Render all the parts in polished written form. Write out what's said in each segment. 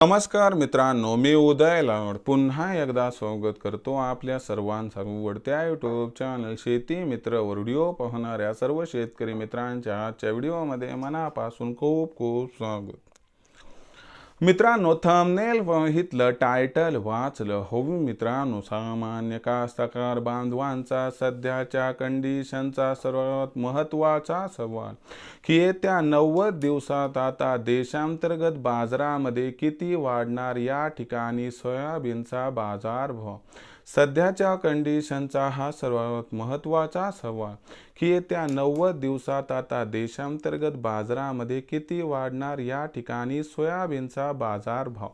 नमस्कार मित्रांनो, मी उदय लाड पुन्हा एकदा स्वागत करतो आपल्या सर्वांचा आवडत्या यूट्यूब चॅनल शेती मित्रवर व्हिडिओ पाहणाऱ्या सर्व शेतकरी मित्रांच्या आजच्या व्हिडिओमध्ये मनापासून खूप खूप स्वागत. मित्रांनो, थंबनेल बघितलं, टायटल वाचलं. हो मित्रांनो, सामान्य कास्तकार बांधवांचा सध्याच्या कंडिशनचा सर्वात महत्त्वाचा सवाल की येत्या 90 दिवसात आता देशांतर्गत बाजारामध्ये किती वाढणार. या ठिकाणी सोयाबीनचा बाजारभाव सध्याच्या कंडिशनचा हा सर्वात महत्त्वाचा सवाल की येत्या 90 दिवसात आता देशांतर्गत बाजारामध्ये किती वाढणार. या ठिकाणी सोयाबीनचा बाजारभाव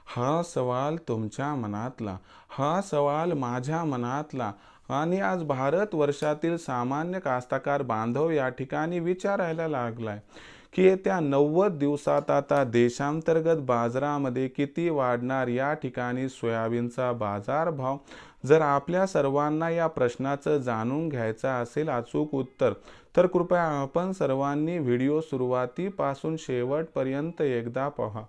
हा सवाल तुमच्या मनातला, हा सवाल माझ्या मनातला आणि आज भारत वर्षातील सामान्य कास्तकार बांधव या ठिकाणी विचारायला लागलाय की येत्या 90 दिवसात आता देशांतर्गत बाजारामध्ये किती वाढणार. या ठिकाणी सोयाबीनचा बाजारभाव जर आपल्या सर्वांना या प्रश्नाचं जाणून घ्यायचं असेल अचूक उत्तर, तर कृपया आपण सर्वांनी व्हिडिओ सुरुवातीपासून शेवटपर्यंत एकदा पहा.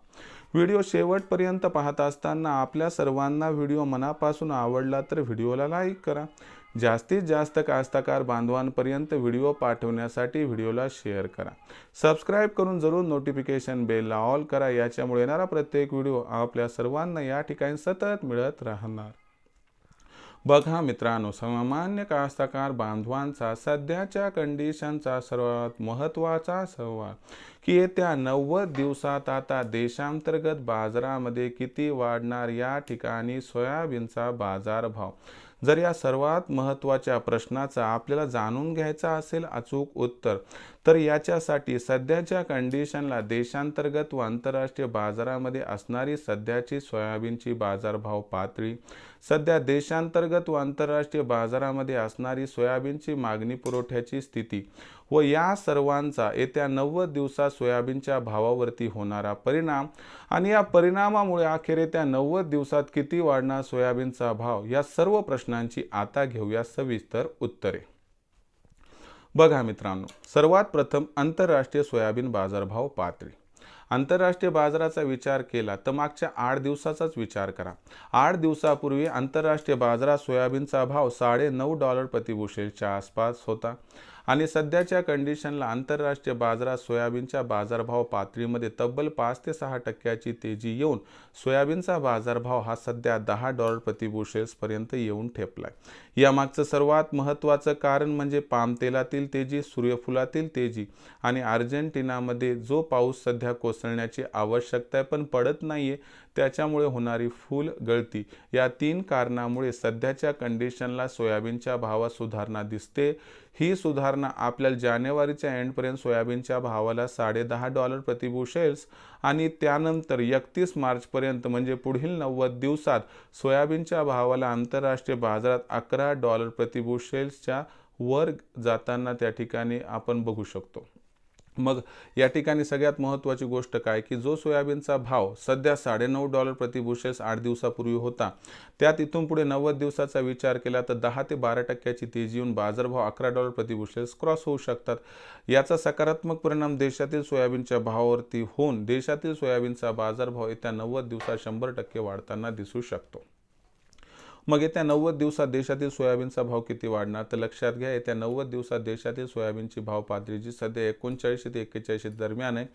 व्हिडिओ शेवटपर्यंत पाहत असताना आपल्या सर्वांना व्हिडिओ मनापासून आवडला तर व्हिडिओला लाईक करा. जास्तीत जास्त कास्तकार बांधवांपर्यंत व्हिडिओ पाठवण्यासाठी व्हिडिओला शेअर करा. सबस्क्राईब करून जरूर नोटिफिकेशन बेलला ऑल करा. याच्यामुळे येणारा प्रत्येक व्हिडिओ आपल्या सर्वांना या ठिकाणी सतत मिळत राहणार. बघा मित्रांनो, सामान्य कास्तकार बांधवांचा सध्याच्या कंडिशनचा सर्वात महत्त्वाचा सवाल की येत्या 90 दिवसात आता देशांतर्गत बाजारामध्ये किती वाढणार. या ठिकाणी सोयाबीनचा बाजारभाव जर या सर्वात महत्त्वाच्या प्रश्नाचा आपल्याला जाणून घ्यायचा असेल अचूक उत्तर, तर याच्यासाठी सध्याच्या कंडिशनला देशांतर्गत व आंतरराष्ट्रीय बाजारामध्ये असणारी सध्याची सोयाबीनची बाजारभाव पातळी, सध्या देशांतर्गत व आंतरराष्ट्रीय बाजारामध्ये असणारी सोयाबीनची मागणी पुरवठ्याची स्थिती व या सर्वांचा येत्या 90 दिवसात सोयाबीनच्या भावावरती होणारा परिणाम आणि या परिणामामुळे अखेर येत्या 90 दिवसात किती वाढणार सोयाबीनचा भाव, या सर्व प्रश्नांची आता घेऊया सविस्तर उत्तरे. बघा मित्रांनो, सर्वात प्रथम आंतरराष्ट्रीय सोयाबीन बाजारभाव पातळी. आंतरराष्ट्रीय बाजाराचा विचार केला तर मागच्या 8 दिवसाचाच विचार करा. 8 दिवसापूर्वी आंतरराष्ट्रीय बाजारात सोयाबीनचा भाव $9.5 प्रति बुशेलच्या आसपास होता आणि सध्याच्या कंडिशनला आंतरराष्ट्रीय बाजारात सोयाबीनच्या बाजारभाव पातळीमध्ये तब्बल 5 ते 6% तेजी येऊन सोयाबीनचा बाजारभाव हा सध्या $10 प्रति बुशेल्सपर्यंत येऊन ठेपलाय. यामागचं सर्वात महत्त्वाचं कारण म्हणजे पाम तेलातील तेजी, सूर्यफुलातील तेजी आणि अर्जेंटिनामध्ये जो पाऊस सध्या कोसळण्याची आवश्यकता आहे पण पडत नाहीये, त्याच्यामुळे होणारी फूल गळती, या 3 कारणामुळे सध्याच्या कंडिशनला सोयाबीनच्या भावात सुधारणा दिसते. ही सुधारणा आपल्याला जानेवारीच्या एंडपर्यंत सोयाबीनच्या भावाला $10.5 प्रति बुशेल्स आणि त्यानंतर 31 मार्चपर्यंत म्हणजे पुढील 90 दिवसात सोयाबीनच्या भावाला आंतरराष्ट्रीय बाजारात $11 प्रति बुशेल्सच्या वर जाताना त्या ठिकाणी आपण बघू शकतो. मग या ठिकाणी सगळ्यात महत्त्वाची गोष्ट काय की जो सोयाबीनचा भाव सध्या $9.5 प्रति बुशेल्स 8 दिवसापूर्वी होता, त्यात इथून पुढे 90 दिवसाचा विचार केला तर 10 ते 12% तेजी येऊन बाजारभाव $11 प्रति बुशेल्स क्रॉस होऊ शकतात. याचा सकारात्मक परिणाम देशातील सोयाबीनच्या भावावरती होऊन देशातील सोयाबीनचा बाजारभाव येत्या 90 दिवसात 100% वाढताना दिसू शकतो. मग येत्या 90 दिवसात देशातील सोयाबीनचा भाव किती वाढणार, तर लक्षात घ्या येत्या 90 दिवसात देशातील सोयाबीनची भाव पातळी जी सध्या 39 ते 41 दरम्यान आहे.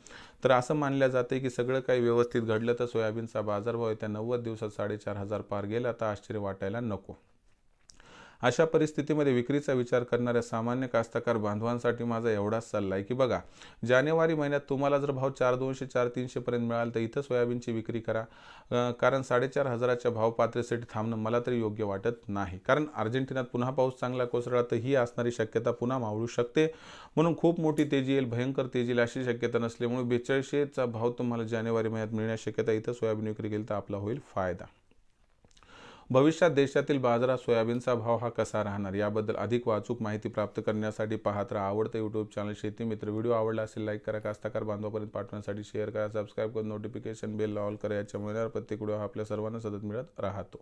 तर असं मानलं जाते की सगळं काही व्यवस्थित घडलं तर सोयाबीनचा बाजारभाव येत्या 90 दिवसात 4,500 पार गेला तर आश्चर्य वाटायला नको. अशा परिस्थितीमध्ये विक्रीचा विचार करणाऱ्या सामान्य कास्तकार बांधवांसाठी माझा एवढाच सल्ला आहे की बघा, जानेवारी महिन्यात तुम्हाला जर भाव 4,200-4,300 पर्यंत मिळाला तर इथं सोयाबीनची विक्री करा. कारण 4,500च्या भाव पातळीसाठी थांबणं मला तरी योग्य वाटत नाही. कारण अर्जेंटिनात पुन्हा पाऊस चांगला कोसळला तर ही असणारी शक्यता पुन्हा मावळू शकते. म्हणून खूप मोठी तेजी येईल, भयंकर तेजी येईल अशी शक्यता नसल्यामुळे 4200चा भाव तुम्हाला जानेवारी महिन्यात मिळण्याची शक्यता, इथं सोयाबीन विक्री केली तर आपला होईल फायदा. भविष्यात देशातील बाजारात सोयाबीनचा भाव हा कसा राहणार याबद्दल अधिक अचूक माहिती प्राप्त करण्यासाठी पाहत राहा आवडतं यूट्यूब चॅनल शेती मित्र. व्हिडिओ आवडला असेल लाईक करा, कास्तकार बांधवापर्यंत पाठवण्यासाठी शेअर करा, सबस्क्राईब करून नोटिफिकेशन बेल ऑल करा. याच्यामुळे प्रत्येक व्हिडिओ आपल्या सर्वांना सतत मिळत राहतो.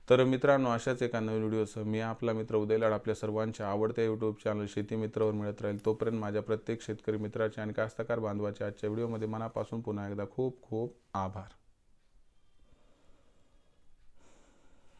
तर मित्रांनो, अशाच एका नवीन व्हिडिओसह मी आपला मित्र उदय लाड आपल्या सर्वांच्या आवडत्या यूट्यूब चॅनल शेती मित्रवर मिळत राहील. तोपर्यंत माझ्या प्रत्येक शेतकरी मित्राचे आणि कास्तकार बांधवाच्या आजच्या व्हिडिओमध्ये मनापासून पुन्हा एकदा खूप खूप आभार.